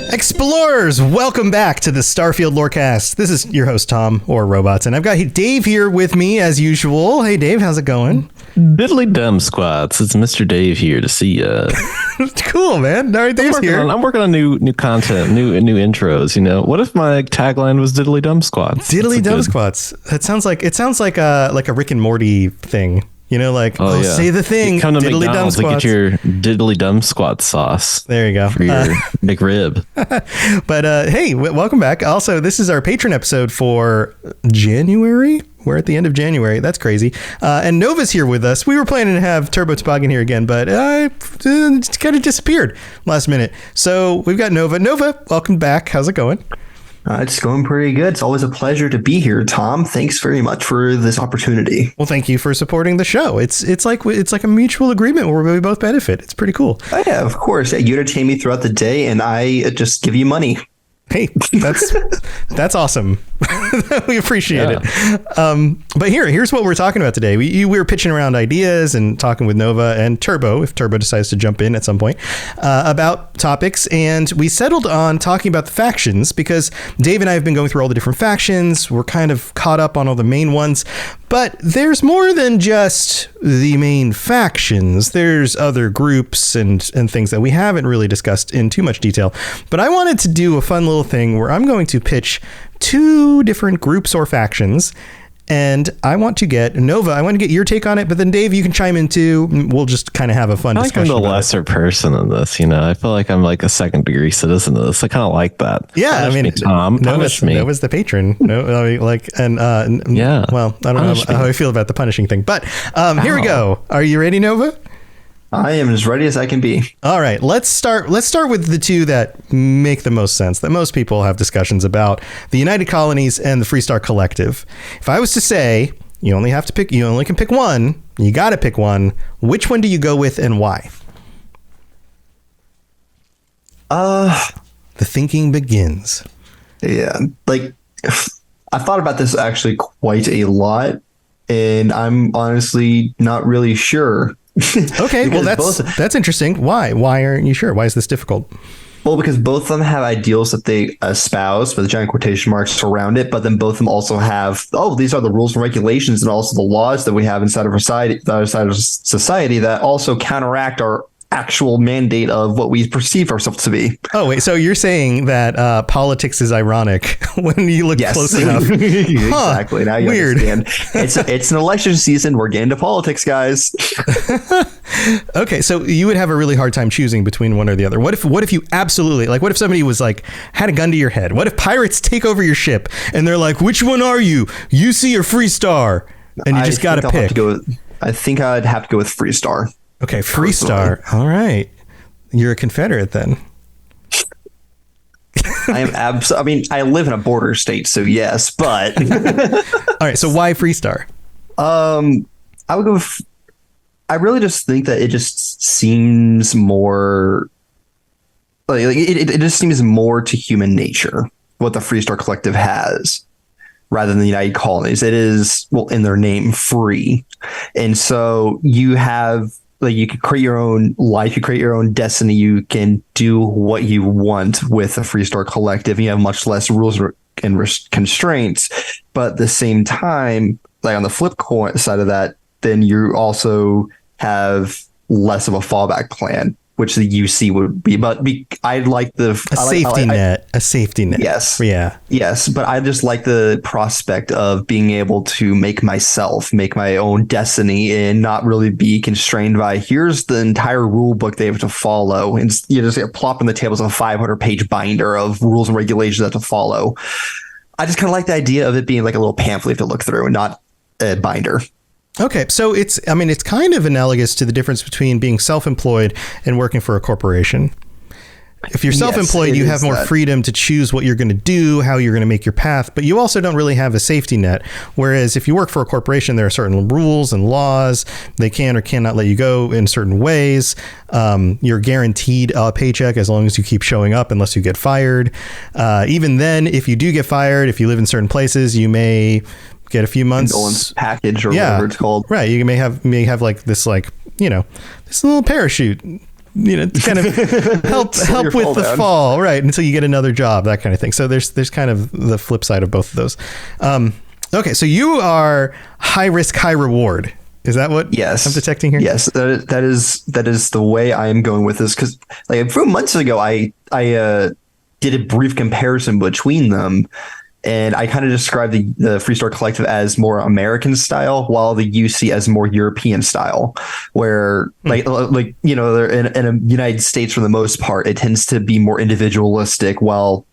Explorers, welcome back to the Starfield Lorecast. This is your host, Tom, or Robots, and I've got Dave here with me as usual. Hey, Dave, how's it going? Diddly dumb squats. It's Mr. Dave here to see ya. Cool, man. All right, Dave's here. I'm working on new content, new intros. You know, what if my tagline was diddly dumb squats? Diddly dumb squats. It sounds like a Rick and Morty thing. You know, like, say the thing. You come to diddly McDonald's dumb and squats. get your diddly dumb squat sauce. There you go. For your McRib. But hey, welcome back. Also, this is our Patron episode for January. We're at the end of January. That's crazy. And Nova's here with us. We were planning to have Turbo Toboggan here again, but it kind of disappeared last minute. So we've got Nova. Nova, welcome back. How's it going? It's going pretty good. It's always a pleasure to be here, Tom. Thanks very much for this opportunity. Well, thank you for supporting the show. It's like a mutual agreement where we both benefit. It's pretty cool. Oh, yeah, of course. You entertain me throughout the day, and I just give you money. Hey, that's awesome. We appreciate it. But here's what we're talking about today. We were pitching around ideas and talking with Nova and Turbo, if Turbo decides to jump in at some point, about topics. And we settled on talking about the factions because Dave and I have been going through all the different factions. We're kind of caught up on all the main ones. But there's more than just the main factions. There's other groups and things that we haven't really discussed in too much detail. But I wanted to do a fun little thing where I'm going to pitch two different groups or factions. And I want to get Nova. I want to get your take on it, but then Dave, you can chime in too. We'll just kind of have a fun discussion. I'm the lesser person in this, you know. I feel like I'm like a second degree citizen of this. I kind of like that. Yeah, punish me, Tom. Punish me. Nova's the patron. No, I mean, like, and yeah. Well, I don't know how I feel about the punishing thing, but here we go. Are you ready, Nova? I am as ready as I can be. All right, let's start with the two that make the most sense, that most people have discussions about: the United Colonies and the Freestar Collective. If I was to say you only can pick one, you got to pick one, which one do you go with and why? The thinking begins. Yeah, like I thought about this actually quite a lot, and I'm honestly not really sure. Okay, well that's interesting. Why aren't you sure? Why is this difficult? Well, because both of them have ideals that they espouse with giant quotation marks around it, but then both of them also have, these are the rules and regulations and also the laws that we have inside of society that also counteract our actual mandate of what we perceive ourselves to be. Oh, wait. So you're saying that politics is ironic when you look close enough. Exactly. Now you weird. understand. It's an election season. We're getting to politics, guys. Okay. So you would have a really hard time choosing between one or the other. What if you absolutely, like, what if somebody was like, had a gun to your head? What if pirates take over your ship and they're like, which one are you? UC or Freestar? And you just got to pick. I think I'd have to go with Freestar. Okay, Freestar. All right. You're a Confederate then. I am I live in a border state, so yes, but all right, so why Freestar? I would go with, I really just think that it just seems more like it just seems more to human nature what the Freestar Collective has rather than the United Colonies. It is, well, in their name, free. And so you have, like, you can create your own life, you create your own destiny, you can do what you want with the Freestar Collective. You have much less rules and constraints, but at the same time, like on the flip side of that, then you also have less of a fallback plan, which the UC would be. But I'd like a safety net. Yes. Yeah. Yes. But I just like the prospect of being able to make my own destiny and not really be constrained by here's the entire rule book they have to follow. And you just plop on the tables a 500-page binder of rules and regulations that to follow. I just kind of like the idea of it being like a little pamphlet to look through and not a binder. Okay, so it's kind of analogous to the difference between being self-employed and working for a corporation. If you're self-employed, you have more freedom to choose what you're going to do, how you're going to make your path, but you also don't really have a safety net. Whereas if you work for a corporation, there are certain rules and laws. They can or cannot let you go in certain ways. You're guaranteed a paycheck as long as you keep showing up unless you get fired. Even then, if you do get fired, if you live in certain places, you may get a few months condolence package or whatever it's called. Right. You may have like this, like, you know, this little parachute kind of help with the fall, right, until you get another job, that kind of thing. So there's kind of the flip side of both of those. Okay, so you are high risk, high reward. Is that what I'm detecting here? Yes, that is the way I am going with this, because like a few months ago, I did a brief comparison between them, and I kind of described the Freestar Collective as more American style, while the UC as more European style, where they're in the United States for the most part, it tends to be more individualistic, while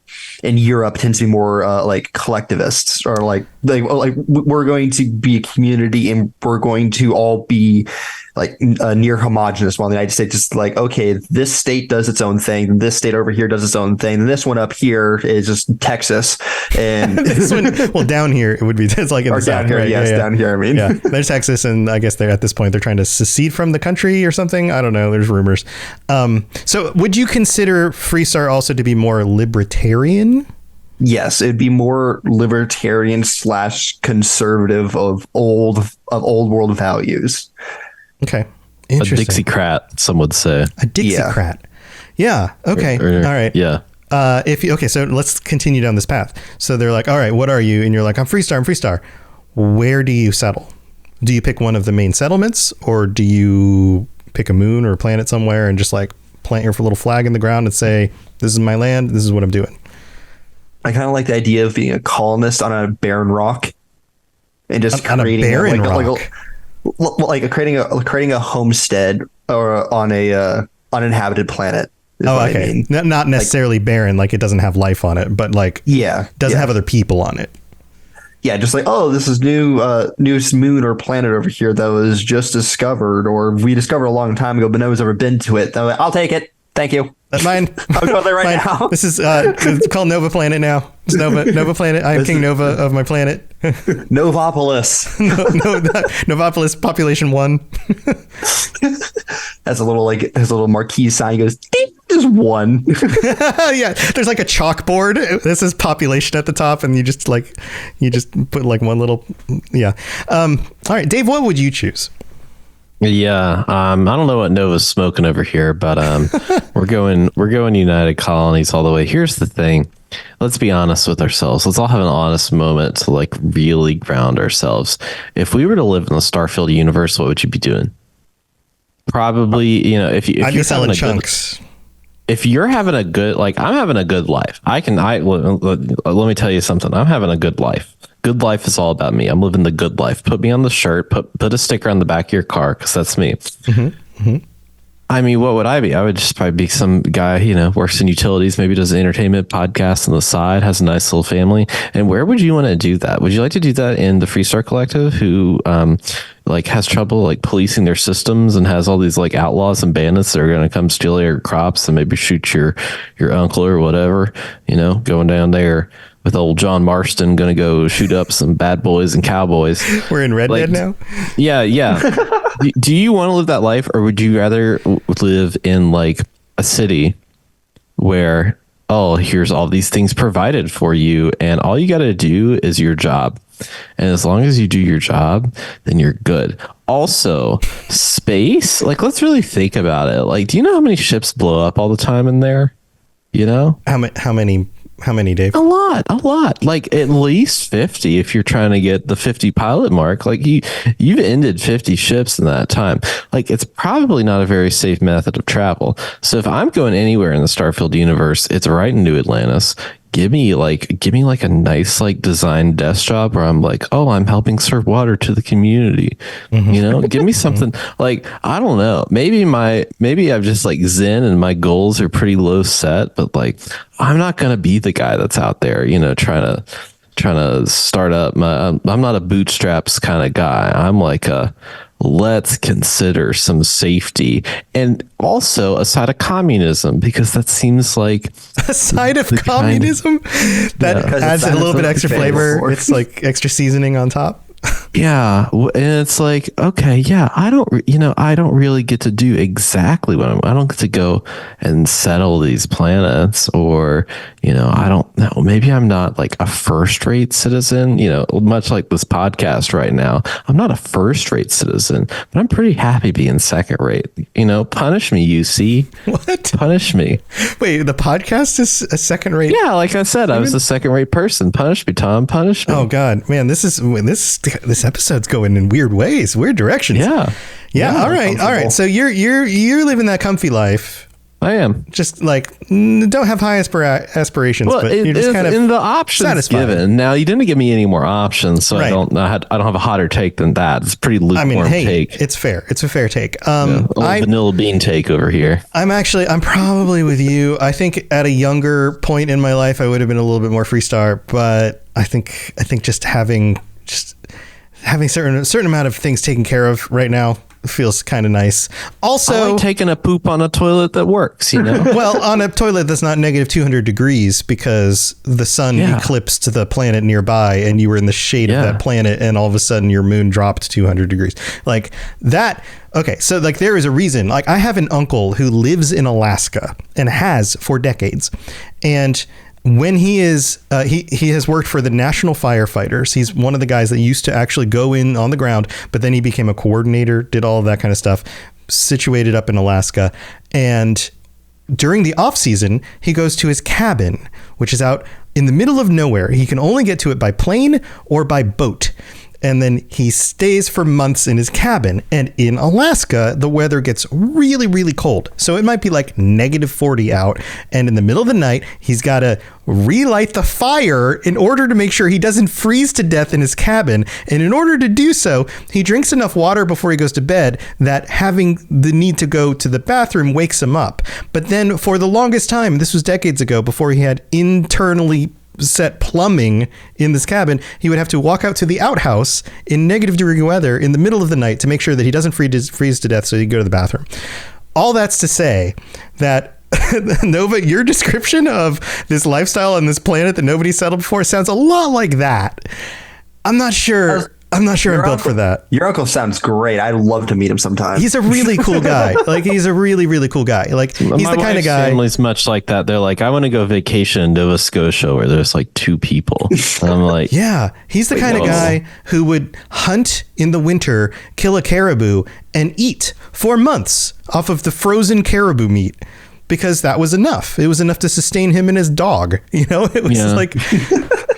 in Europe it tends to be more like collectivists, or like we're going to be a community and we're going to all be like near homogenous, while the United States is like, okay, this state does its own thing, and this state over here does its own thing, and this one up here is just Texas, and this one, well, down here it would be, it's like in the down south, here, right? yes, down here. I mean, yeah, there's Texas, and I guess they're at this point they're trying to secede from the country or something. I don't know. There's rumors. So would you consider Freestar also to be more libertarian? Yes, it'd be more libertarian / conservative of old world values. Okay. A Dixiecrat, some would say. A Dixiecrat. Yeah. Okay. All right. Yeah. So let's continue down this path. So they're like, all right, what are you? And you're like, I'm Freestar. Where do you settle? Do you pick one of the main settlements, or do you pick a moon or a planet somewhere and just like plant your little flag in the ground and say, this is my land, this is what I'm doing? I kind of like the idea of being a colonist on a barren rock, and just creating creating a homestead or on a uninhabited planet. Okay. I mean. Not necessarily barren, like it doesn't have life on it, but like doesn't have other people on it. Yeah, just like, oh, this is newest moon or planet over here that was just discovered, or we discovered a long time ago, but no one's ever been to it. I'll take it. Thank you. That's mine. I'll go there right now. This is it's called Nova Planet now. It's Nova Planet. I am King Nova of my planet. Novopolis. Novopolis population 1. Has a little his little marquee sign. He goes, just 1. Yeah, there's like a chalkboard. This is population at the top, and you just put like one little all right, Dave, what would you choose? Yeah, I don't know what Nova's smoking over here, but we're going United Colonies all the way. Here's the thing. Let's be honest with ourselves. Let's all have an honest moment to like really ground ourselves. If we were to live in the Starfield universe, what would you be doing? Probably, if I'd be selling chunks. If you're having a good, like I'm having a good life, let me tell you something. I'm having a good life. Good life is all about me. I'm living the good life. Put me on the shirt, put a sticker on the back of your car, because that's me. Mm-hmm. Mm-hmm. I mean, what would I be? I would just probably be some guy, works in utilities, maybe does an entertainment podcast on the side, has a nice little family. And where would you want to do that? Would you like to do that in the Freestar Collective, who has trouble policing their systems and has all these outlaws and bandits that are going to come steal your crops and maybe shoot your uncle or whatever, going down there with old John Marston, going to go shoot up some bad boys and cowboys. We're in Red Dead now? Yeah. Do you want to live that life, or would you rather live in a city where, here's all these things provided for you, and all you got to do is your job. And as long as you do your job, then you're good. Also, space, let's really think about it. Do you know how many ships blow up all the time in there? How many, Dave? A lot. At least 50 if you're trying to get the 50 pilot mark. You've ended 50 ships in that time. It's probably not a very safe method of travel. So if I'm going anywhere in the Starfield universe, it's right into Atlantis. Give me a nice designed desk job where I'm I'm helping serve water to the community. Mm-hmm. Give me something I don't know. Maybe I'm just zen and my goals are pretty low set, but I'm not gonna be the guy that's out there, trying to start up I'm not a bootstraps kind of guy. I'm let's consider some safety, and also a side of communism, because that seems like a side of communism that adds a little bit extra flavor. It's extra seasoning on top. Yeah, and it's like, okay, yeah, I don't really get to do exactly what I don't get to go and settle these planets, or, I don't know, maybe I'm not like a first-rate citizen, much like this podcast right now. I'm not a first-rate citizen, but I'm pretty happy being second-rate. Punish me, UC. What? Punish me. Wait, the podcast is a second-rate? Yeah, like I said, I was a second-rate person. Punish me, Tom. Punish me. Oh God, man, this episode's going in weird ways, weird directions. Yeah. All right. So you're living that comfy life. I am. Just like, don't have high aspirations, well, but you're just kind of in the options satisfied. Given. Now, you didn't give me any more options, so right. I don't have a hotter take than that. It's a pretty lukewarm take. It's fair. It's a fair take. Vanilla bean take over here. I'm probably with you. I think at a younger point in my life, I would have been a little bit more Freestar, but I think just having certain amount of things taken care of right now feels kind of nice. Also, I like taking a poop on a toilet that works, Well, on a toilet that's not negative 200 degrees because the sun eclipsed the planet nearby and you were in the shade of that planet, and all of a sudden your moon dropped 200 degrees. Like that. Okay, so like there is a reason. Like I have an uncle who lives in Alaska and has for decades, and when he is, he has worked for the National Firefighters. He's one of the guys that used to actually go in on the ground, but then he became a coordinator, did all of that kind of stuff, situated up in Alaska. And during the off season, he goes to his cabin, which is out in the middle of nowhere. He can only get to it by plane or by boat. And then he stays for months in his cabin. And in Alaska, the weather gets really, really cold. So it might be like negative 40 out. And in the middle of the night, he's got to relight the fire in order to make sure he doesn't freeze to death in his cabin. And in order to do so, he drinks enough water before he goes to bed that having the need to go to the bathroom wakes him up. But then for the longest time, this was decades ago, before he had internally set plumbing in this cabin, he would have to walk out to the outhouse in negative degree weather in the middle of the night to make sure that he doesn't freeze to death so he can go to the bathroom. All that's to say that Nova, your description of this lifestyle on this planet that nobody settled before sounds a lot like that. I'm not sure I'm built for that. Your uncle sounds great. I'd love to meet him sometime. He's a really cool guy. Like he's a really, really cool guy. Like he's the kind of guy. Family's much like that. They're like, I want to go vacation in Nova Scotia where there's like 2 people. And I'm like, yeah, he's the kind of guy who would hunt in the winter, kill a caribou, and eat for months off of the frozen caribou meat. Because that was enough. It was enough to sustain him and his dog. It was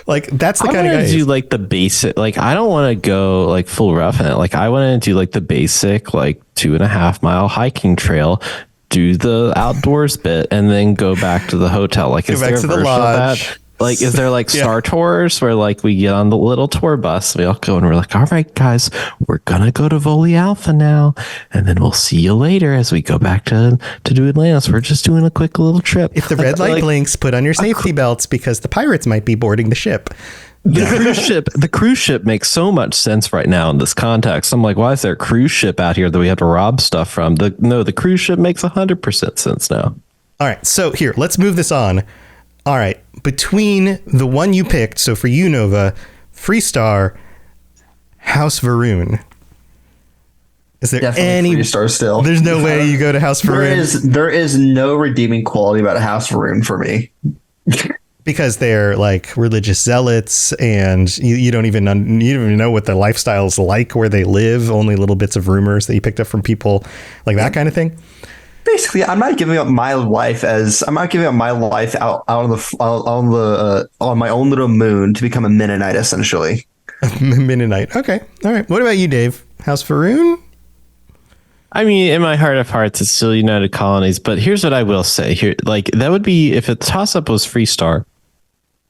like that's the kind of guy. I do like the basic. Like I don't want to go like full rough in it. Like I want to do like the basic like 2.5 mile hiking trail, do the outdoors bit, and then go back to the hotel. Like is there a version of that? Like, is there like Star Tours where like we get on the little tour bus, we all go and we're like, all right, guys, we're going to go to Voli Alpha now. And then we'll see you later as we go back to do Atlantis. We're just doing a quick little trip. If the red light blinks, put on your safety belts because the pirates might be boarding the ship. The cruise ship makes so much sense right now in this context. I'm like, why is there a cruise ship out here that we have to rob stuff from? The cruise ship makes 100% sense now. All right. So here, let's move this on. All right, between the one you picked, so for you, Nova, Freestar, House Varun. Is there definitely any Freestar still? There's no way you go to House Varun. There is no redeeming quality about a House Varun for me. Because they're like religious zealots, and you don't even know what their lifestyle's like, where they live. Only little bits of rumors that you picked up from people, like that kind of thing. Basically, I'm not giving up my life out on my own little moon to become a Mennonite, essentially. Mennonite. Okay. All right. What about you, Dave? House Varun? I mean, in my heart of hearts, it's still United Colonies. But here's what I will say. Here, like that would be if the toss-up was Freestar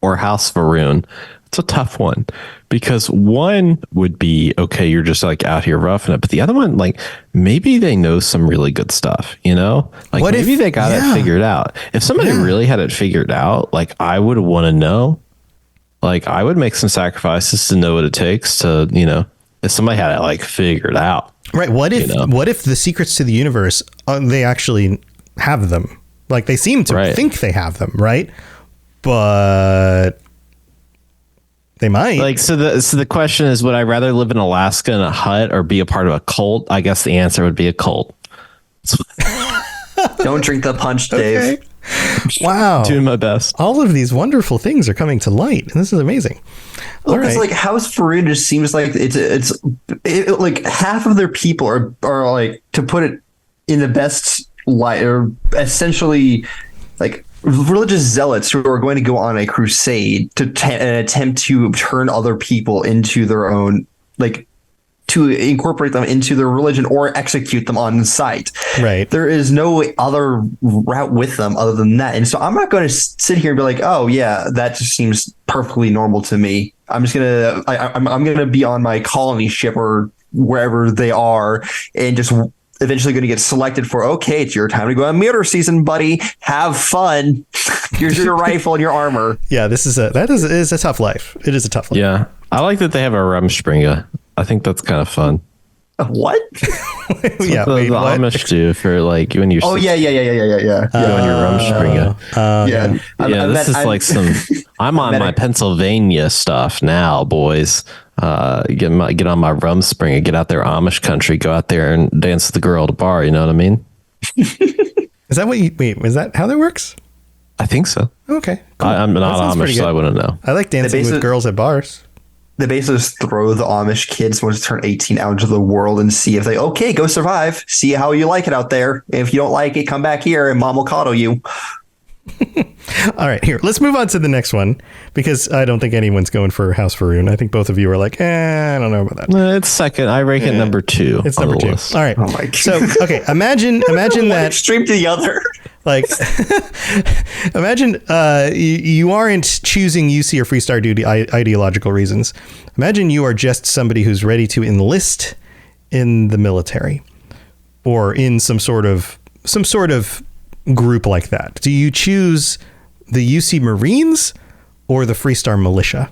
or House Varun. It's a tough one because one would be, okay, you're just like out here roughing it. But the other one, like maybe they know some really good stuff, Like what maybe they got it figured out. If somebody really had it figured out, like I would want to know, like I would make some sacrifices to know what it takes to, if somebody had it like figured out. Right. What if the secrets to the universe, they actually have them? Like they seem to think they have them, right? But They might. Like, so the question is, would I rather live in Alaska in a hut or be a part of a cult? I guess the answer would be a cult. Don't drink the punch, Dave. Wow. Doing my best. All of these wonderful things are coming to light, and this is amazing. Well, it's like House Faroon just seems like it's like half of their people are like, to put it in the best light, or essentially like religious zealots who are going to go on a crusade to attempt to turn other people into their own, like, to incorporate them into their religion or execute them on sight. Right. There is no other route with them other than that. And so I'm not going to sit here and be like, oh yeah, that just seems perfectly normal to me. I'm just going to, I'm going to be on my colony ship or wherever they are and just eventually going to get selected for, okay, it's your time to go on mirror season, buddy. Have fun. Here's your rifle and your armor. Yeah, that is a tough life. It is a tough life. Yeah. I like that they have a Rumspringa. I think that's kind of fun. What? Yeah, the Amish do for like when you're. Oh yeah. When you're Rumspringa. Yeah. This is like some. I'm on my Pennsylvania stuff now, boys. Get on my Rumspringa. Get out there, Amish country. Go out there and dance with the girl at a bar. You know what I mean? Is that what you wait? Is that how that works? I think so. Okay, cool. I'm not Amish, so I wouldn't know. I like dancing with girls at bars. They basically just throw the Amish kids once they turn 18 out into the world and see if they, okay, go survive. See how you like it out there. If you don't like it, come back here and mom will coddle you. All right, here, let's move on to the next one, because I don't think anyone's going for House Faroon. I think both of you are like, I don't know about that. It's second. I rank it number 2. It's number 2. List. All right. Oh my God. So, okay, imagine that extreme to the other. Like, imagine you aren't choosing UC or Freestar due to ideological reasons. Imagine you are just somebody who's ready to enlist in the military or in some sort of group like that. Do you choose the UC Marines or the Freestar Militia?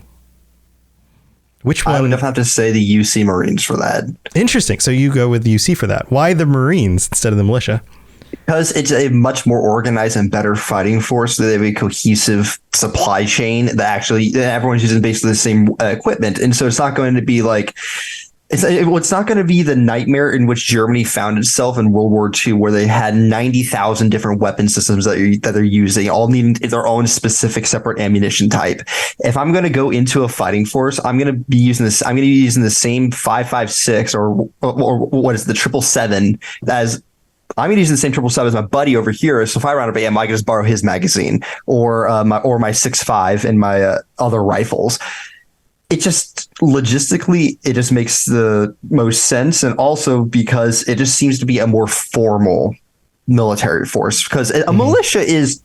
Which one? I would have to say the UC Marines for that. Interesting. So you go with UC for that. Why the Marines instead of the militia? Because it's a much more organized and better fighting force. They have a cohesive supply chain that everyone's using basically the same equipment. And so it's not going to be like, it's not going to be the nightmare in which Germany found itself in World War II, where they had 90,000 different weapon systems that they're using, all needing their own specific separate ammunition type. If I'm going to go into a fighting force, I'm going to be using this. I'm going to be using the same 5.56 or what is the 777 as. I'm going to use the same 777 as my buddy over here. So if I run out of ammo, I can just borrow his magazine or my 6.5 and my other rifles. It just logistically, it just makes the most sense. And also because it just seems to be a more formal military force, because a militia is,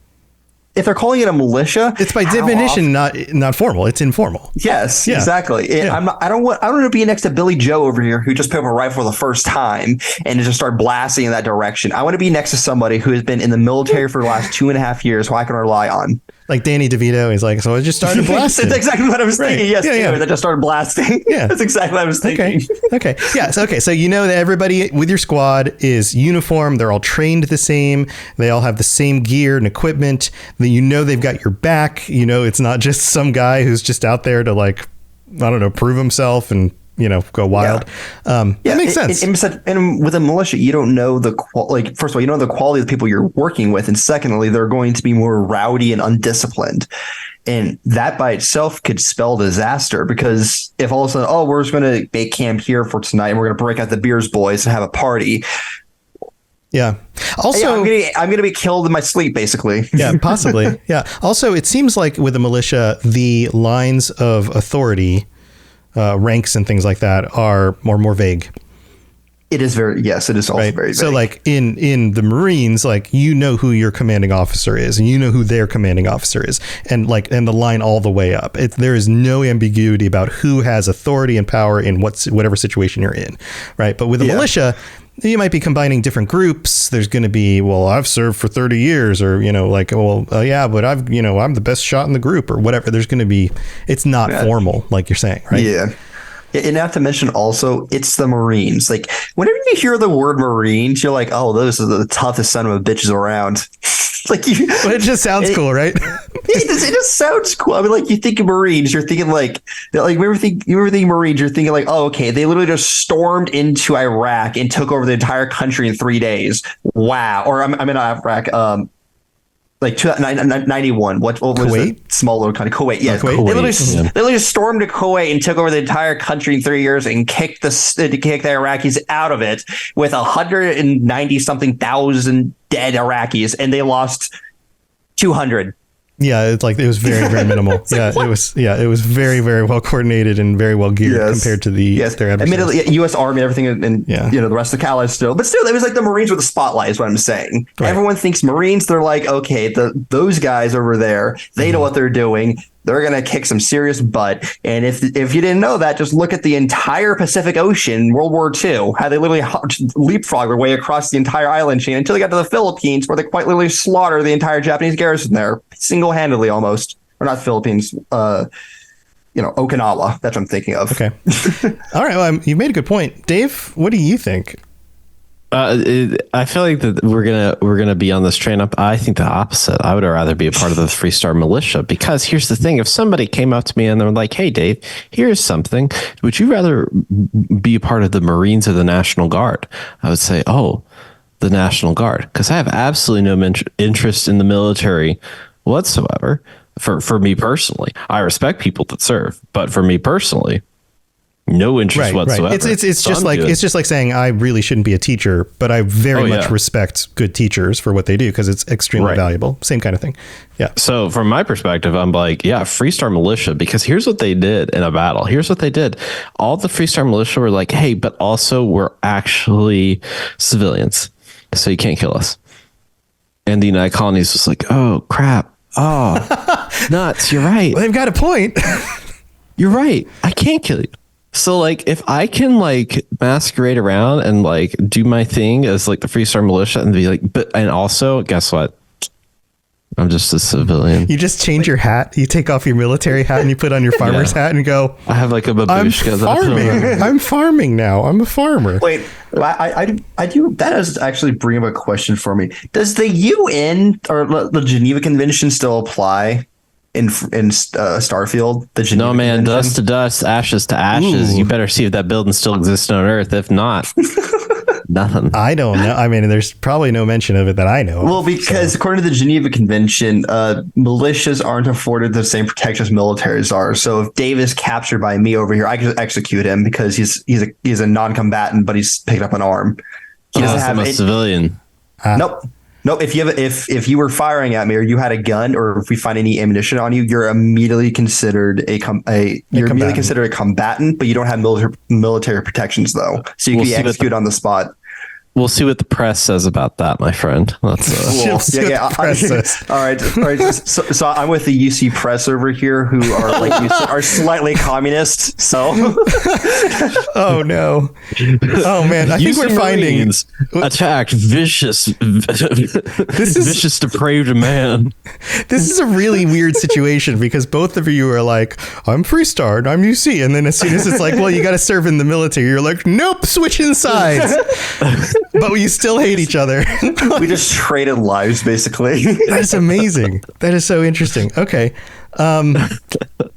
if they're calling it a militia, it's by definition not formal. It's informal. Yes, yeah. Exactly. Yeah. I don't want to be next to Billy Joe over here who just picked up a rifle for the first time and just start blasting in that direction. I want to be next to somebody who has been in the military for the last 2.5 years, who I can rely on. Like Danny DeVito, he's like, so I just started blasting. That's exactly what I was thinking. Yes, yeah. I just started blasting. Yeah, that's exactly what I was thinking. Okay. Yeah. So you know that everybody with your squad is uniform. They're all trained the same. They all have the same gear and equipment. They've got your back. You know, it's not just some guy who's just out there to, like, I don't know, prove himself and, you know, go wild. That makes sense. And with a militia, you don't know first of all, you don't know the quality of the people you're working with. And secondly, they're going to be more rowdy and undisciplined. And that by itself could spell disaster, because if all of a sudden, we're just going to make camp here for tonight and we're going to break out the beers, boys, and have a party. Yeah. Also, I'm going to be killed in my sleep, basically. Yeah, possibly. Yeah. Also, it seems like with the militia, the lines of authority, ranks and things like that are more vague. It is it is also very vague. So like in the Marines, like, you know who your commanding officer is and you know who their commanding officer is, and the line all the way up. There is no ambiguity about who has authority and power in whatever situation you're in. Right. But with the militia, you might be combining different groups. There's going to be, well, I've served for 30 years or, you know, like, well, yeah, but I'm the best shot in the group or whatever. There's going to be, it's not formal, like you're saying, right? Yeah. And not to mention also, it's the Marines. Like, whenever you hear the word Marines, you're like, oh, those are the toughest son of a bitches around. Like you, but it just sounds cool, right? it just sounds cool. I mean, like you think of Marines, you're thinking like you ever think Marines, you're thinking like, oh, okay, they literally just stormed into Iraq and took over the entire country in 3 days. Wow. Or I'm in Iraq. Like 91. What was Kuwait? the small little country? Kuwait. Yeah, Kuwait. They literally just stormed to Kuwait and took over the entire country in 3 years and kicked the Iraqis out of it with 190 something thousand dead Iraqis, and they lost 200. Yeah, it's like it was very, very minimal. It was very, very well coordinated and very well geared compared to their adversaries. Admittedly, U.S. Army, everything, and the rest of the allies still. But still, it was like the Marines were the spotlight, is what I'm saying. Right. Everyone thinks Marines, they're like, okay, those guys over there, they know what they're doing. They're going to kick some serious butt. And if you didn't know that, just look at the entire Pacific Ocean, World War II, how they literally leapfrogged their way across the entire island chain until they got to the Philippines, where they quite literally slaughtered the entire Japanese garrison there, single-handedly almost. Or not Philippines, Okinawa. That's what I'm thinking of. Okay. All right. Well, you made a good point. Dave, what do you think? I feel like that we're gonna be on this train up. I think the opposite. I would rather be a part of the Freestar militia, because here's the thing: if somebody came up to me and they're like, "Hey, Dave, here's something. Would you rather be a part of the Marines or the National Guard?" I would say, "Oh, the National Guard," because I have absolutely no interest in the military whatsoever. For me personally, I respect people that serve, but for me personally, no interest whatsoever. Right. It's just like saying I really shouldn't be a teacher, but I very much respect good teachers for what they do because it's extremely valuable. Same kind of thing. Yeah. So from my perspective, I'm like, Freestar militia, because here's what they did in a battle. Here's what they did. All the Freestar militia were like, hey, but also we're actually civilians, so you can't kill us. And the United Colonies was like, oh crap. Oh, nuts. You're right. Well, they've got a point. You're right. I can't kill you. So like if I can like masquerade around and like do my thing as like the Freestar militia and be like, and also guess what? I'm just a civilian. You just change your hat. You take off your military hat and you put on your farmer's hat and you go, I have like a babushka. I'm farming. I'm farming now. I'm a farmer. Wait, I do. That does actually bring up a question for me. Does the UN or the Geneva Convention still apply in Starfield? The Geneva No, man, Convention? dust to dust, ashes to ashes. Ooh. You better see if that building still exists on Earth. If not, nothing. I don't know. I mean, there's probably no mention of it that I know. Well, because according to the Geneva Convention, militias aren't afforded the same protection as militaries are. So if Dave is captured by me over here, I can just execute him because he's a non-combatant, but he's picked up an arm. He doesn't have a civilian. Nope. If you were firing at me or you had a gun or if we find any ammunition on you, you're immediately considered a combatant, but you don't have military protections though. So you can be executed on the spot. We'll see what the press says about that, my friend. That's all right. So I'm with the UC press over here, who are slightly communist. So, oh no, oh man, I think we're finding attacked vicious, vicious, depraved man. This is a really weird situation because both of you are like, I'm Freestar and I'm UC, and then as soon as it's like, well, you got to serve in the military, you're like, nope, switching sides. But you still hate each other. We just traded lives, basically. That's amazing. That is so interesting. Okay.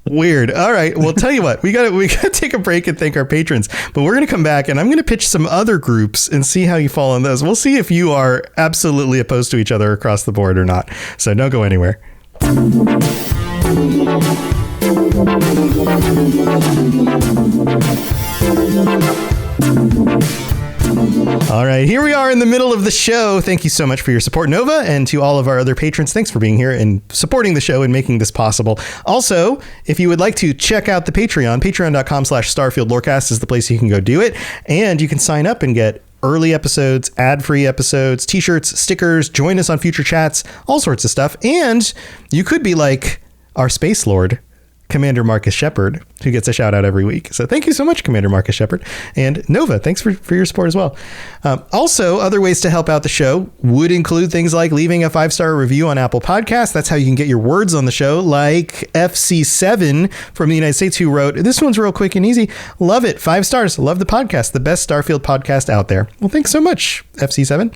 Weird. All right. Well, tell you what, we gotta take a break and thank our patrons, but we're gonna come back and I'm gonna pitch some other groups and see how you fall on those. We'll see if you are absolutely opposed to each other across the board or not. So don't go anywhere. All right, here we are in the middle of the show. Thank you so much for your support, Nova, and to all of our other patrons. Thanks for being here and supporting the show and making this possible. Also, if you would like to check out the Patreon, patreon.com/StarfieldLorecast is the place you can go do it. And you can sign up and get early episodes, ad-free episodes, t-shirts, stickers, join us on future chats, all sorts of stuff. And you could be like our Space Lord, Commander Marcus Shepard, who gets a shout out every week. So thank you so much, Commander Marcus Shepard. And Nova, thanks for your support as well. Also, other ways to help out the show would include things like leaving a 5-star review on Apple Podcasts. That's how you can get your words on the show, like FC7 from the United States, who wrote, this one's real quick and easy. Love it. 5 stars. Love the podcast. The best Starfield podcast out there. Well, thanks so much, FC7.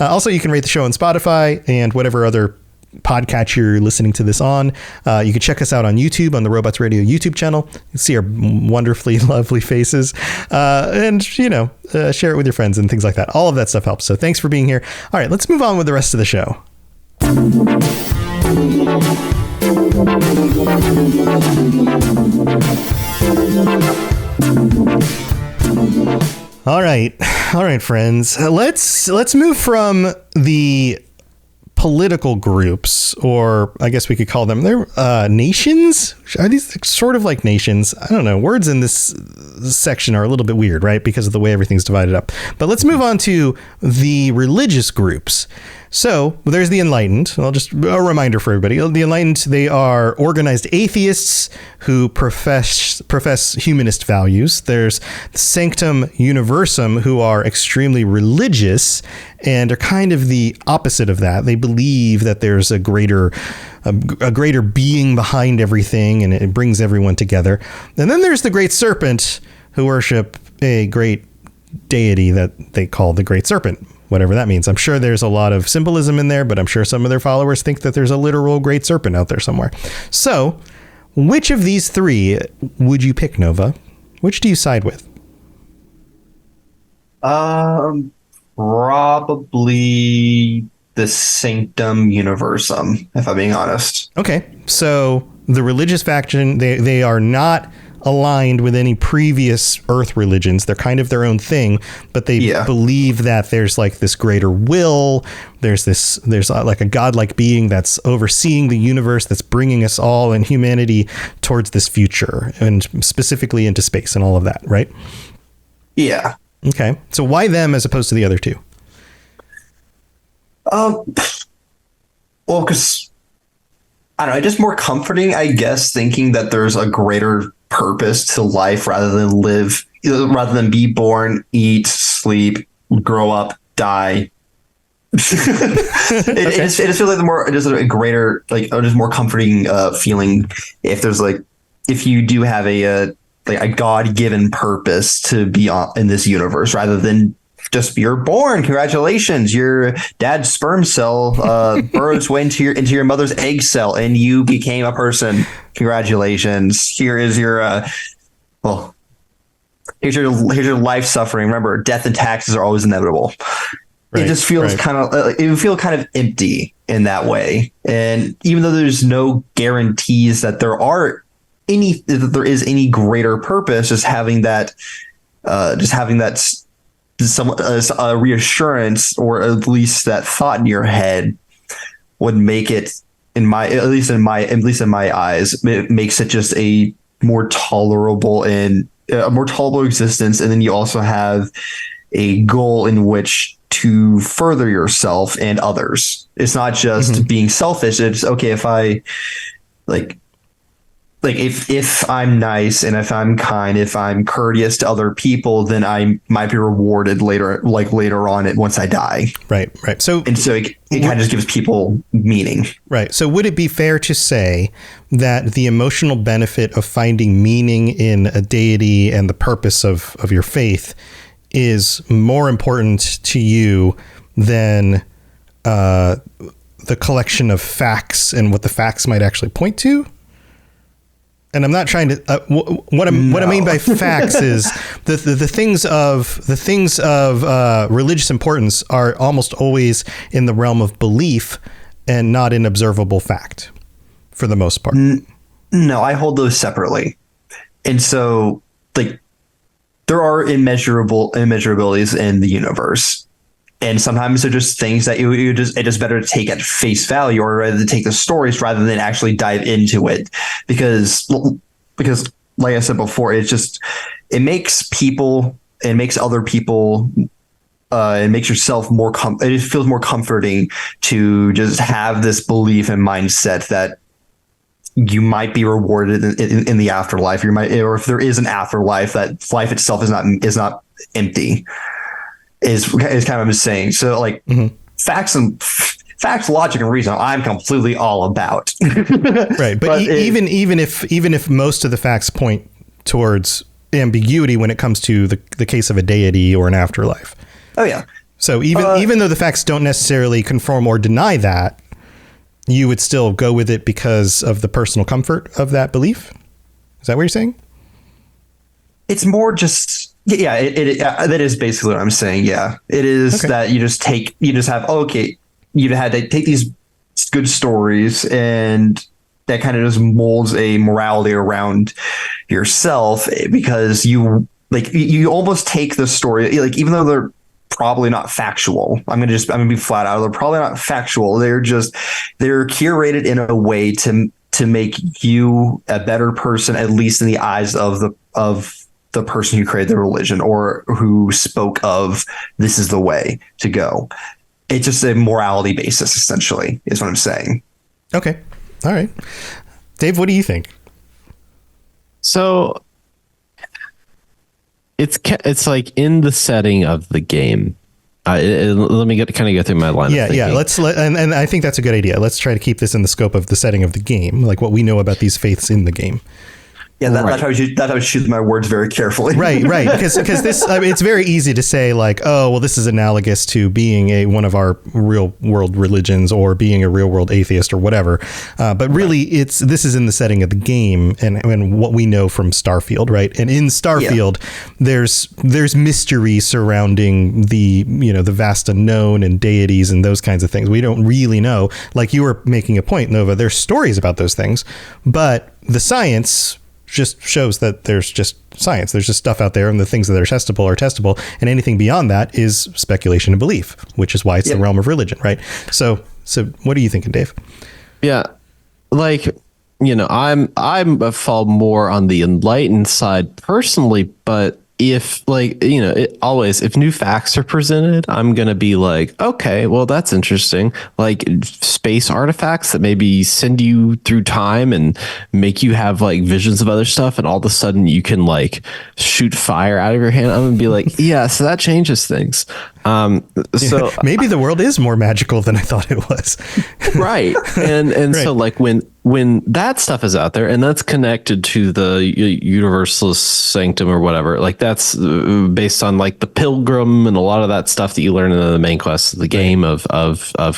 Also, you can rate the show on Spotify and whatever other podcast you're listening to this on. You can check us out on YouTube, on the Robots Radio YouTube channel. You can see our wonderfully lovely faces, and share it with your friends and things like that. All of that stuff helps. So thanks for being here. All right, let's move on with the rest of the show. All right, friends. Let's move from the political groups, or I guess we could call them, they're nations. Are these sort of like nations? I don't know. Words in this section are a little bit weird, right? Because of the way everything's divided up. But let's move on to the religious groups. So there's the Enlightened. Just a reminder for everybody. The Enlightened, they are organized atheists who profess humanist values. There's Sanctum Universum, who are extremely religious and are kind of the opposite of that. They believe that there's a greater being behind everything, and it brings everyone together. And then there's the Great Serpent, who worship a great deity that they call the Great Serpent, whatever that means. I'm sure there's a lot of symbolism in there, but I'm sure some of their followers think that there's a literal Great Serpent out there somewhere. So, which of these three would you pick, Nova? Which do you side with? Probably the Sanctum Universum, if I'm being honest. Okay, so the religious faction, they are not aligned with any previous Earth religions. They're kind of their own thing, but they believe that there's like this greater will. There's like a godlike being that's overseeing the universe, that's bringing us all and humanity towards this future, and specifically into space and all of that, right? Yeah. Okay. So why them as opposed to the other two? Well, because I don't know, just more comforting, I guess, thinking that there's a greater purpose to life rather than be born, eat, sleep, grow up, die. It just feels like it is a greater, like, just more comforting feeling if you do have a God-given purpose to be in this universe, rather than just you're born. Congratulations, your dad's sperm cell burrows way into your mother's egg cell, and you became a person. Congratulations. Here is your here's your life suffering. Remember, death and taxes are always inevitable. Right, it just feels kind of empty in that way. And even though there's no guarantees that there is any greater purpose, just having that a reassurance, or at least that thought in your head, would make it, at least in my eyes, it makes it just a more tolerable existence. And then you also have a goal in which to further yourself and others. It's not just being selfish. It's okay if I if I'm nice, and if I'm kind, if I'm courteous to other people, then I might be rewarded later on once I die. Right. So it kind of just gives people meaning. Right. So would it be fair to say that the emotional benefit of finding meaning in a deity and the purpose of your faith is more important to you than the collection of facts and what the facts might actually point to? And I'm not trying to. What I mean by facts is the things of religious importance are almost always in the realm of belief and not in observable fact, for the most part. No, I hold those separately, and so there are immeasurabilities in the universe. And sometimes they're just things that it's just better to take at face value, or rather to take the stories rather than actually dive into it, because like I said before, it makes other people, it makes yourself more. It feels more comforting to just have this belief and mindset that you might be rewarded in the afterlife. You might, or if there is an afterlife, that life itself is not empty. Is kind of what I'm saying. So like facts, logic, and reason, I'm completely all about. Right, but even if most of the facts point towards ambiguity when it comes to the case of a deity or an afterlife. Oh yeah. So even though the facts don't necessarily conform or deny that, you would still go with it because of the personal comfort of that belief. Is that what you're saying? It's more just, yeah, that is basically what I'm saying. Yeah, it is that you just you had to take these good stories, and that kind of just molds a morality around yourself, because you almost take the story, like, even though they're probably not factual. I'm gonna be flat out. They're probably not factual. They're curated in a way to make you a better person, at least in the eyes of the person who created the religion or who spoke of this is the way to go. It's just a morality basis, essentially, is what I'm saying. Okay. All right. Dave, what do you think? So it's like in the setting of the game. Let me kind of go through my line. Yeah. And I think that's a good idea. Let's try to keep this in the scope of the setting of the game, like what we know about these faiths in the game. Yeah, that's how I choose my words very carefully. Right. Because this, it's very easy to say like, oh, well, this is analogous to being one of our real world religions or being a real world atheist or whatever. But really, this is in the setting of the game and what we know from Starfield, right? And in Starfield, there's mystery surrounding the vast unknown and deities and those kinds of things. We don't really know. Like you were making a point, Nova. There's stories about those things, but the science just shows that there's just science. There's just stuff out there, and the things that are testable, and anything beyond that is speculation and belief, which is why it's the realm of religion, right? So what are you thinking, Dave? Yeah, like, I'm fall more on the enlightened side personally, but if if new facts are presented, I'm going to be like, okay, well, that's interesting. Like space artifacts that maybe send you through time and make you have like visions of other stuff. And all of a sudden you can like shoot fire out of your hand. I'm going to be like, yeah, so that changes things. So maybe the world is more magical than I thought it was. Right. And right. So like when that stuff is out there and that's connected to the universalist sanctum or whatever, like that's based on like the pilgrim and a lot of that stuff that you learn in the main quest of the game of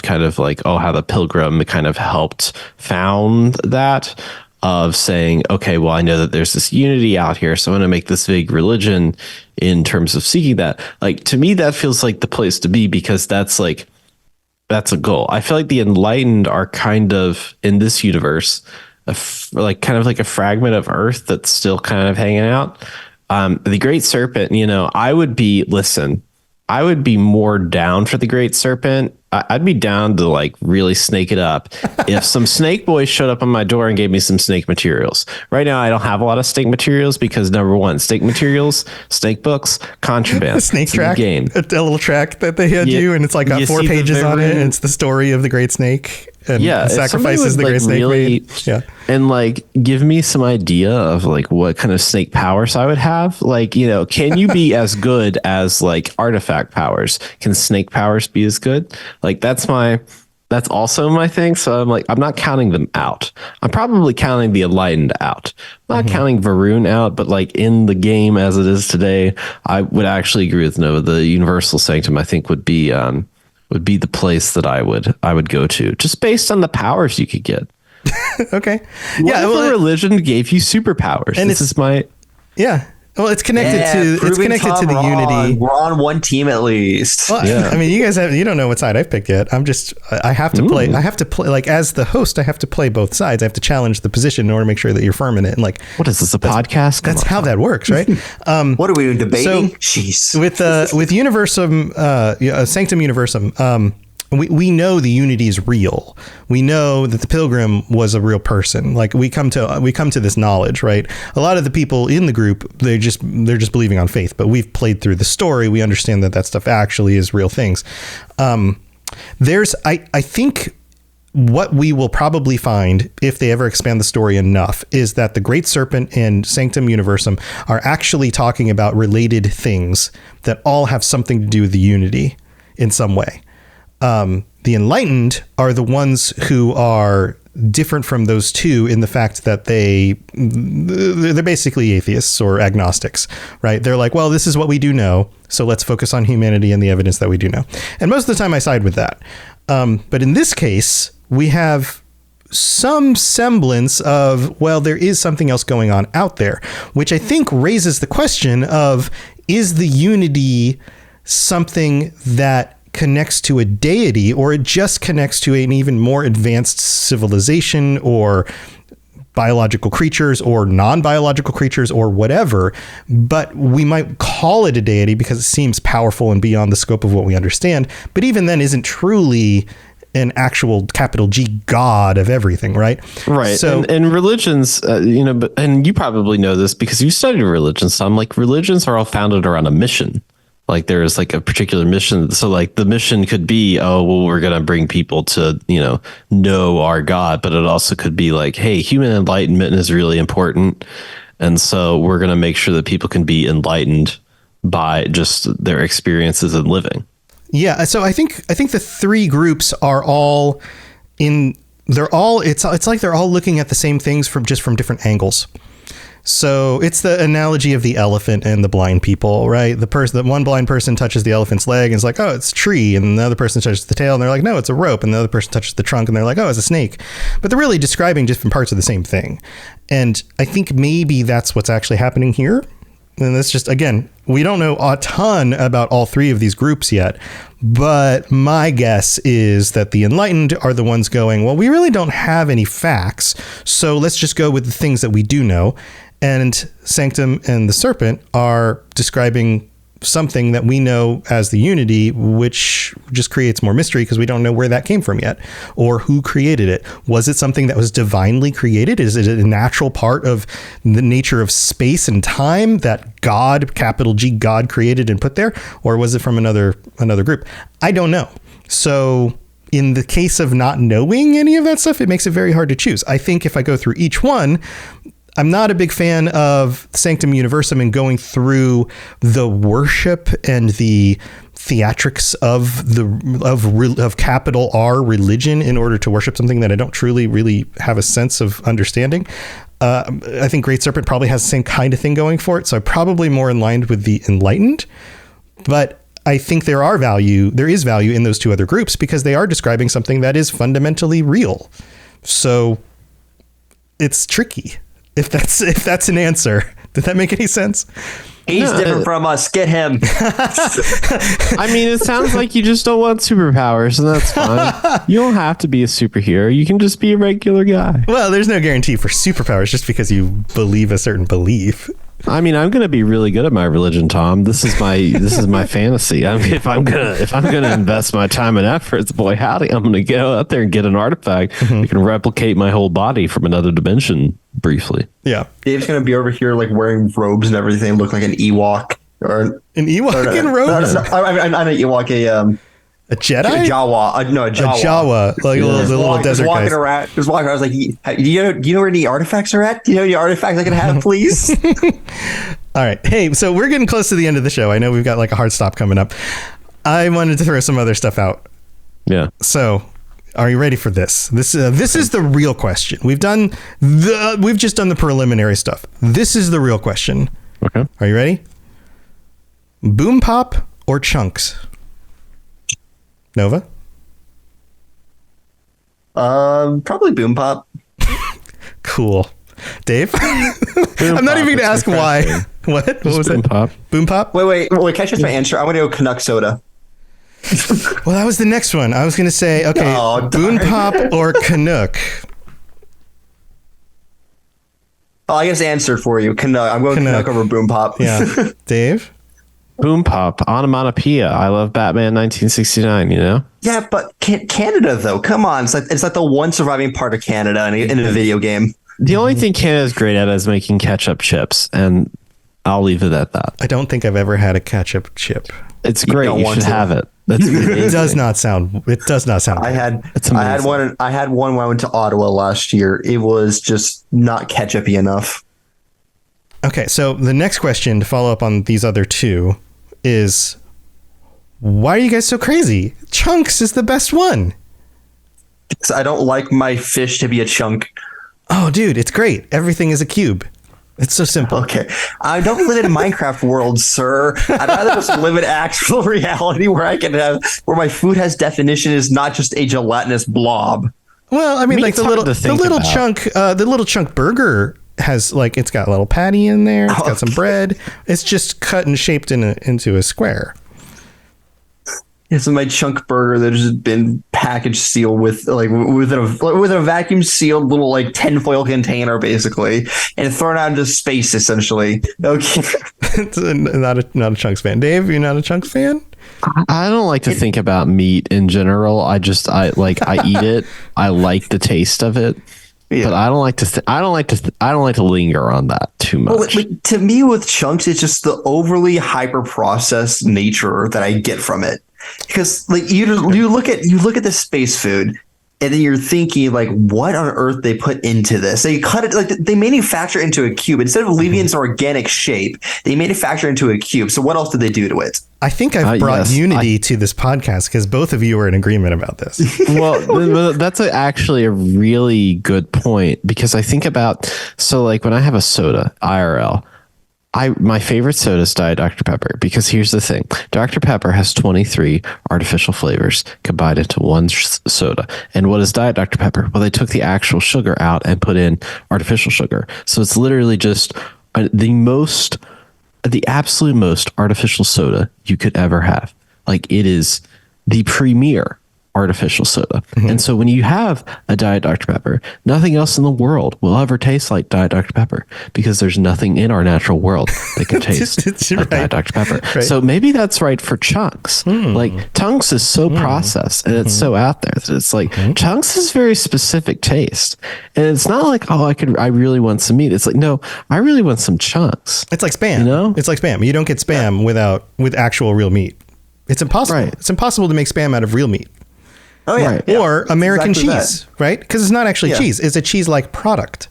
kind of like, how the pilgrim kind of helped found that, of saying, okay, well, I know that there's this unity out here, so I'm going to make this big religion in terms of seeking that. Like, to me, that feels like the place to be, because that's a goal. I feel like the enlightened are kind of, in this universe, kind of like a fragment of Earth that's still kind of hanging out. The Great Serpent, I would be more down for the Great Serpent. I'd be down to like really snake it up if some snake boys showed up on my door and gave me some snake materials. Right now, I don't have a lot of snake materials because, number one, snake materials, snake books, contraband. A snake track, game. A little track that they had you, and it's like got 4 pages on it, and it's the story of the great snake. And sacrifices the great snake made. Yeah. And like give me some idea of like what kind of snake powers I would have. Like, can you be as good as like artifact powers? Can snake powers be as good? Like that's also my thing. So I'm not counting them out. I'm probably counting the enlightened out. I'm not counting Varun out, but like in the game as it is today, I would actually agree with Nova. The universal sanctum, I think, would be the place that I would go to, just based on the powers you could get. Okay. What if a religion gave you superpowers? And well, it's connected to the unity. We're on one team at least. Well, yeah. I mean, you don't know what side I've picked yet. I have to play like as the host. I have to play both sides. I have to challenge the position in order to make sure that you're firm in it. And like, what is this, a podcast? That's how that works, right? What are we doing, debating? So jeez. With Universum, Sanctum Universum, we know the unity is real. We know that the pilgrim was a real person. Like we come to this knowledge, right? A lot of the people in the group, they're just believing on faith, but we've played through the story. We understand that stuff actually is real things. I think what we will probably find if they ever expand the story enough is that the Great Serpent and Sanctum Universum are actually talking about related things that all have something to do with the Unity in some way. The Enlightened are the ones who are different from those two in the fact that they're basically atheists or agnostics, right? They're like, well, this is what we do know, so let's focus on humanity and the evidence that we do know. And most of the time I side with that. But in this case, we have some semblance of, well, there is something else going on out there, which I think raises the question of, is the Unity something that connects to a deity, or it just connects to an even more advanced civilization or biological creatures or non-biological creatures or whatever, but we might call it a deity because it seems powerful and beyond the scope of what we understand, but even then isn't truly an actual capital G God of everything, right? Right. So, and religions, and you probably know this because you studied religion. So I'm like, religions are all founded around a mission. Like there's like a particular mission. So like the mission could be, oh, well, we're going to bring people to, know our God. But it also could be like, hey, human enlightenment is really important. And so we're going to make sure that people can be enlightened by just their experiences in living. Yeah. So I think the three groups are all it's like they're all looking at the same things from different angles. So it's the analogy of the elephant and the blind people, right? The one blind person touches the elephant's leg and is like, oh, it's a tree. And the other person touches the tail and they're like, no, it's a rope. And the other person touches the trunk and they're like, oh, it's a snake. But they're really describing different parts of the same thing. And I think maybe that's what's actually happening here. And that's just, again, we don't know a ton about all three of these groups yet. But my guess is that the Enlightened are the ones going, well, we really don't have any facts. So let's just go with the things that we do know. And Sanctum and the Serpent are describing something that we know as the Unity, which just creates more mystery because we don't know where that came from yet or who created it. Was it something that was divinely created? Is it a natural part of the nature of space and time that God, capital G, God created and put there? Or was it from another group? I don't know. So in the case of not knowing any of that stuff, it makes it very hard to choose. I think if I go through each one, I'm not a big fan of Sanctum Universum and going through the worship and the theatrics of capital R religion in order to worship something that I don't truly really have a sense of understanding. I think Great Serpent probably has the same kind of thing going for it, so I'm probably more in line with the Enlightened. But I think there is value in those two other groups because they are describing something that is fundamentally real. So it's tricky. If that's an answer, did that make any sense? He's different from us. Get him. I mean, it sounds like you just don't want superpowers, and that's fine. You don't have to be a superhero. You can just be a regular guy. Well, there's no guarantee for superpowers just because you believe a certain belief. I mean, I'm going to be really good at my religion, Tom. This is my fantasy. I mean, if I'm gonna invest my time and efforts, boy, howdy, I'm going to go out there and get an artifact that can replicate my whole body from another dimension briefly. Yeah, Dave's going to be over here like wearing robes and everything, look like an Ewok or an Ewok in robes. I'm not an Ewok, a Jedi? A Jawa. A Jawa. Like the little desert walking guys. around. Just walking around. I was like, do you know where any artifacts are at? Do you know any artifacts I can have, please? All right. Hey, so we're getting close to the end of the show. I know we've got like a hard stop coming up. I wanted to throw some other stuff out. Yeah. So are you ready for this? This is the real question. We've just done the preliminary stuff. This is the real question. Okay. Are you ready? Boom pop or chunks? Nova? Probably boom pop. Cool. Dave? I'm not even going to ask why. What was boom it? Pop. Boom pop? Wait, can I change my answer? I want to go Canuck soda. Well, that was the next one. I was going to say, okay, Oh, boom pop or Canuck? Oh, I guess I answered for you. Canuck. I'm going Canuck over boom pop. Yeah. Dave? Boom pop, onomatopoeia. I love Batman 1969, you know? Yeah, but Canada, though. Come on. It's like the one surviving part of Canada in a video game. The only thing Canada's great at is making ketchup chips, and I'll leave it at that. I don't think I've ever had a ketchup chip. It's great. You should have it. That's It amazing. does not sound. It does not sound. I Good. had one. I had one when I went to Ottawa last year. It was just not ketchupy enough. Okay, so the next question to follow up on these other two is, why are you guys so crazy? Chunks is the best one. Because I don't like my fish to be a chunk. Oh, dude, it's great. Everything is a cube. It's so simple. Okay. I don't live in a Minecraft world, sir. I'd rather just live in actual reality where where my food has definition, is not just a gelatinous blob. Well, I mean, like it's hard to think about. the little chunk burger has like, it's got a little patty in there. It's got some bread. It's just cut and shaped into a square. It's my chunk burger that has been packaged sealed with a vacuum sealed little like tinfoil container basically, and thrown out into space essentially. Okay. not a Chunks fan. Dave, you're not a Chunks fan? I don't like to think about meat in general. I eat it. I like the taste of it. Yeah. But I don't like to linger on that too much. Well, to me, with Chunks, it's just the overly hyper processed nature that I get from it. Because like you look at the space food, and then you're thinking like, what on earth they put into this? They cut it, like they manufacture it into a cube instead of leaving its organic shape. They manufacture it into a cube. So what else did they do to it? I think I've brought unity to this podcast because both of you are in agreement about this. Well, that's actually a really good point, because I think about, so like when I have a soda, IRL, my favorite soda is Diet Dr. Pepper, because here's the thing. Dr. Pepper has 23 artificial flavors combined into one soda. And what is Diet Dr. Pepper? Well, they took the actual sugar out and put in artificial sugar. So it's literally just the absolute most artificial soda you could ever have. Like, it is the premier artificial soda. Mm-hmm. And so when you have a Diet Dr. Pepper, nothing else in the world will ever taste like Diet Dr. Pepper, because there's nothing in our natural world that can taste like Diet Dr. Pepper. Right. So maybe that's right for Chunks. Like, Chunks is so processed and it's so out there that it's like, Chunks is very specific taste. And it's not like, oh, I really want some meat. It's like, no, I really want some Chunks. It's like Spam. You know? It's like Spam. You don't get Spam with actual real meat. It's impossible. Right. It's impossible to make Spam out of real meat. Oh yeah. Right. Or American cheese, right? Because it's not actually cheese. It's a cheese-like product.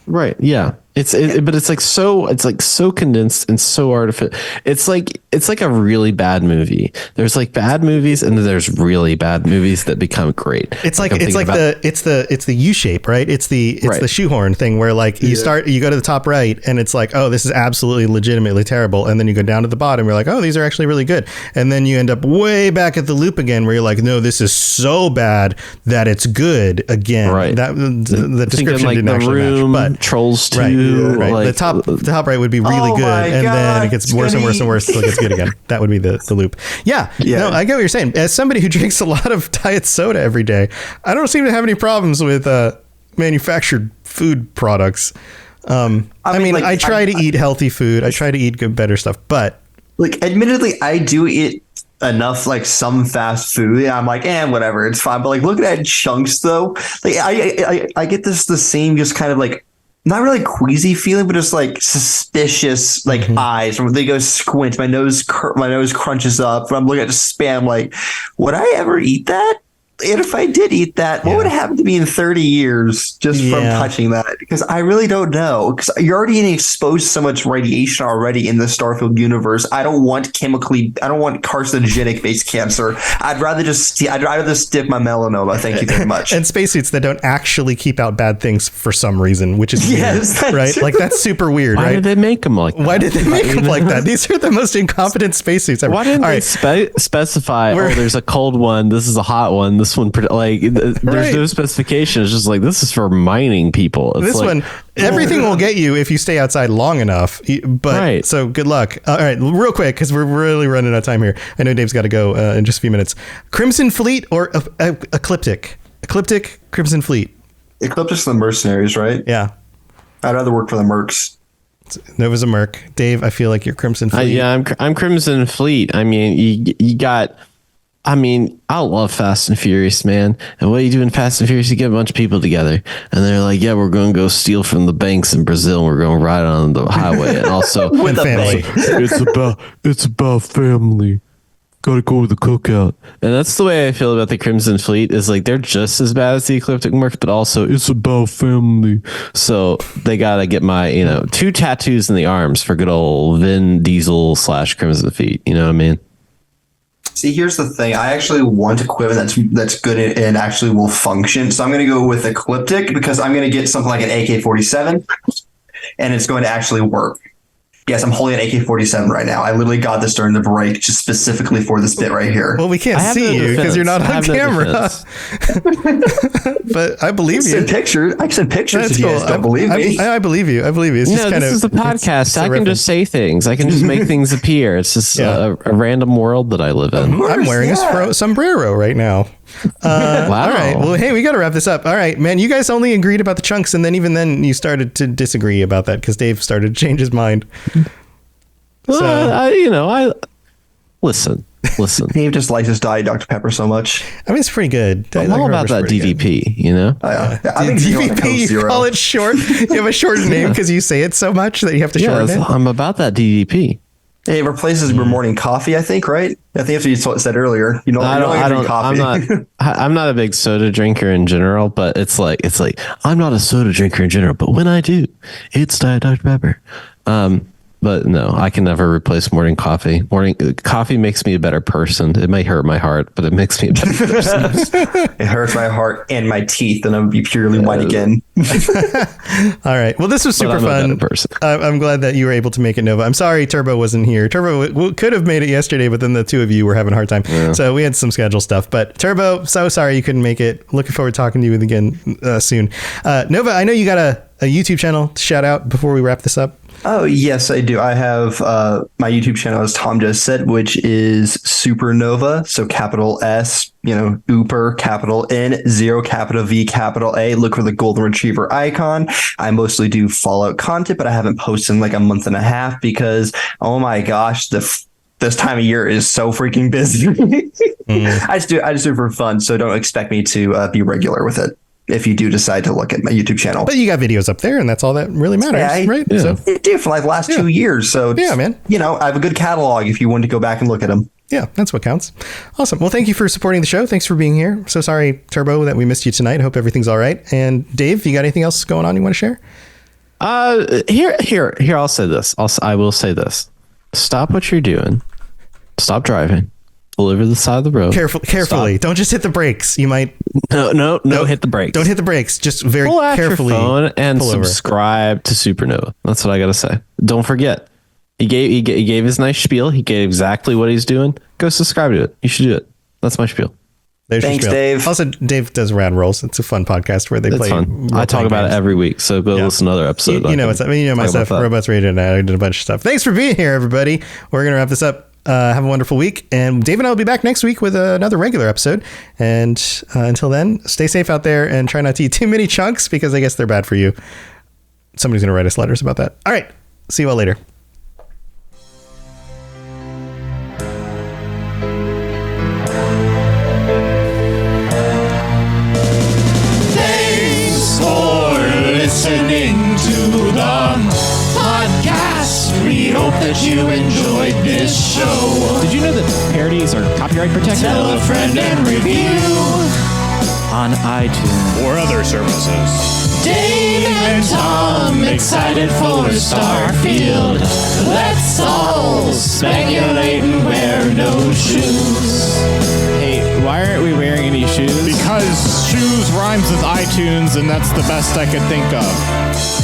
Right. Yeah. But it's like so condensed and so artificial. It's like a really bad movie. There's like bad movies, and then there's really bad movies that become great. It's the U shape, right? It's the shoehorn thing where like you go to the top right and it's like, oh, this is absolutely legitimately terrible, and then you go down to the bottom, you're like, oh, these are actually really good, and then you end up way back at the loop again where you're like, no, this is so bad that it's good again. Right. That the description like didn't actually Room, match, but Trolls 2. Right. Right. Like, the top right would be really good, and then it gets worse and worse and worse until it gets good again. That would be the loop. Yeah. No, I get what you're saying. As somebody who drinks a lot of diet soda every day, I don't seem to have any problems with manufactured food products. I mean, like, I try to eat healthy food. I try to eat good, better stuff, but like, admittedly, I do eat enough like some fast food. Yeah, I'm like, whatever, it's fine. But like, looking at Chunks though, like I get the same just kind of like, not really queasy feeling, but just like suspicious, like eyes. When they go squint, my nose crunches up. When I'm looking at Spam, like, would I ever eat that? And if I did eat that, what would happen to me in 30 years just from touching that? Because I really don't know. Because you're already getting exposed to so much radiation already in the Starfield universe. I don't want carcinogenic based cancer. I'd rather just dip my melanoma. Thank you very much. And spacesuits that don't actually keep out bad things for some reason, which is weird, right? Like, that's super weird, right? Why did they make them like that? Why did they make them like that? These are the most incompetent spacesuits ever. Why didn't they specify, there's a cold one, this is a hot one, this one, like, there's no specification. It's just like, this is for mining people. It's this like, one, everything will get you if you stay outside long enough. But so good luck. All right, real quick, because we're really running out of time here. I know Dave's got to go in just a few minutes. Crimson Fleet or Ecliptic? Ecliptic, Crimson Fleet. Ecliptic's the mercenaries, right? Yeah. I'd rather work for the mercs. Nova's a merc. Dave, I feel like you're Crimson Fleet. I'm Crimson Fleet. I mean, you got. I mean, I love Fast and Furious, man. And what you do in Fast and Furious, you get a bunch of people together, and they're like, yeah, we're going to go steal from the banks in Brazil, and we're going to ride on the highway. And also, with family. It's about family. gotta go to the cookout. And that's the way I feel about the Crimson Fleet, is like they're just as bad as the Ecliptic Mercs, but also it's about family. So they gotta get my, 2 tattoos in the arms for good old Vin Diesel / Crimson Fleet. You know what I mean? See, here's the thing. I actually want equipment that's good and actually will function. So I'm going to go with Ecliptic because I'm going to get something like an AK-47 and it's going to actually work. Yes, I'm holding an AK-47 right now. I literally got this during the break just specifically for this bit right here. Well, we can't see you because you're not on camera. But I believe you. I sent pictures if you guys don't believe me. I believe you. It's just this is a podcast. I can just say things. I can just make things appear. It's just a random world that I live in. I'm wearing a sombrero right now. Wow. All right. Well, hey, we got to wrap this up. All right, man. You guys only agreed about the chunks, and then even then you started to disagree about that because Dave started to change his mind. Well, I listen. Dave just likes his Diet Dr. Pepper so much. I mean, it's pretty good. I'm all about that DDP, I think DDP, you call it short. You have a short name because you say it so much that you have to shorten it. I'm about that DDP. It replaces your morning coffee, I think, right? I think that's what you said earlier. I don't drink coffee. I'm not a big soda drinker in general, but it's like I'm not a soda drinker in general, but when I do, it's Diet Dr. Pepper. But no, I can never replace morning coffee. Morning coffee makes me a better person. It might hurt my heart, but it makes me a better person. It hurts my heart and my teeth, and I'll be purely white again. All right. Well, this was super fun. I'm glad that you were able to make it, Nova. I'm sorry Turbo wasn't here. Turbo could have made it yesterday, but then the two of you were having a hard time. Yeah. So we had some schedule stuff. But Turbo, so sorry you couldn't make it. Looking forward to talking to you again soon. Nova, I know you got a YouTube channel to shout out before we wrap this up. Oh, yes, I do. I have my YouTube channel, as Tom just said, which is Supernova. So capital S, Ooper, capital N, 0, capital V, capital A. Look for the golden retriever icon. I mostly do Fallout content, but I haven't posted in like a month and a half because, oh my gosh, this time of year is so freaking busy. I just do it for fun. So don't expect me to be regular with it if you do decide to look at my YouTube channel. But you got videos up there, and that's all that really matters, right? Yeah. So I did for like the last 2 years. So yeah, man. I have a good catalog if you want to go back and look at them. Yeah, that's what counts. Awesome. Well, thank you for supporting the show. Thanks for being here. So sorry, Turbo, that we missed you tonight. Hope everything's all right. And Dave, you got anything else going on you want to share? Here. I'll say this. I will say this. Stop what you're doing. Stop driving. Pull over the side of the road. Carefully. Stop. Don't just hit the brakes. You might. No. Hit the brakes. Don't hit the brakes. Just very pull out carefully. Your phone and subscribe to Supernova. That's what I gotta say. Don't forget. He gave his nice spiel. He gave exactly what he's doing. Go subscribe to it. You should do it. That's my spiel. Thanks, Dave. Also, Dave does Rad Rolls. It's a fun podcast where they play. Fun. I talk about it every week, so go listen to another episode. My stuff. Robots Radio, and I did a bunch of stuff. Thanks for being here, everybody. We're gonna wrap this up. Have a wonderful week, and Dave and I will be back next week with another regular episode. And until then, stay safe out there and try not to eat too many chunks because I guess they're bad for you. Somebody's gonna write us letters about that. All right, see you all later. Listening to the podcast. We hope that you enjoyed this show. Did you know that parodies are copyright protected? Tell a friend and review on iTunes or other services. Dave and Tom excited for Starfield. Let's all speculate and wear no shoes. Hey, why aren't we wearing any shoes? Because shoes rhymes with iTunes, and that's the best I could think of.